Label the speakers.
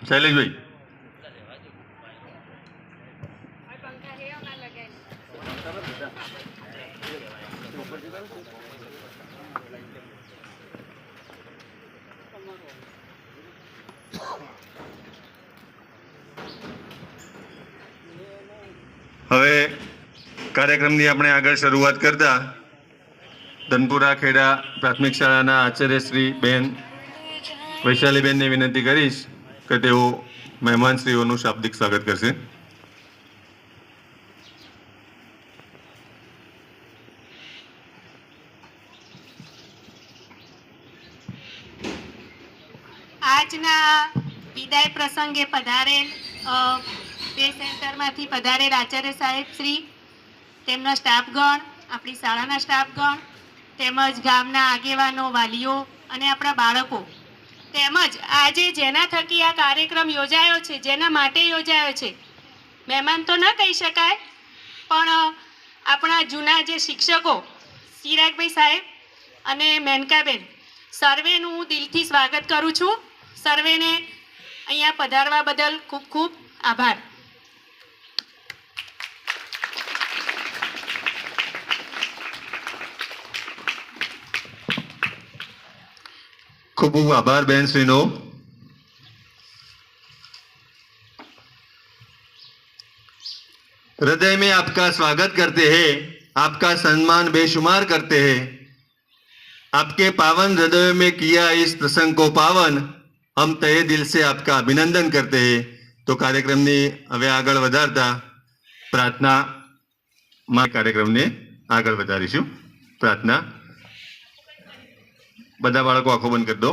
Speaker 1: શૈલેષભાઈ હવે કાર્યક્રમની આપણે આગળ શરૂઆત કરતા ધનપુરા ખેડા પ્રાથમિક શાળાના આચાર્ય શ્રી બેન વૈશાલીબેનને વિનંતી કરીશ કે તેઓ મહેમાનશ્રીઓનું શાબ્દિક સ્વાગત કરશે.
Speaker 2: આજના વિદાય પ્રસંગે પધારેલ બે સેન્ટરમાંથી પધારેલ આચાર્ય સાહેબ શ્રી, તેમના સ્ટાફગણ, આપણી શાળાના સ્ટાફગણ, તેમજ ગામના આગેવાનો, વાલીઓ અને આપણા બાળકો, તેમજ આજે જેના થકી આ કાર્યક્રમ યોજાયો છે, જેના માટે યોજાયો છે, મહેમાન તો ન કહી શકાય, પણ આપણા જૂના જે શિક્ષકો ચિરાગભાઈ સાહેબ અને મેનકાબેન, સર્વેનું હું દિલથી સ્વાગત કરું છું. સર્વેને અહીંયા પધારવા બદલ ખૂબ ખૂબ આભાર.
Speaker 1: ખૂબ ખૂબ આભાર બહેનશ્રીનો. हृदय में आपका स्वागत करते हैं, आपका सम्मान बेशुमार करते हैं. आपके पावन हृदय में किया इस प्रसंग को पावन, हम तहे दिल से आपका अभिनंदन करते हैं. तो कार्यक्रमની હવે આગળ વધારતા પ્રાર્થનામાં કાર્યક્રમને આગળ વધારીશું. પ્રાર્થના. બધા બાળકો આંખો બંધ કરી દો.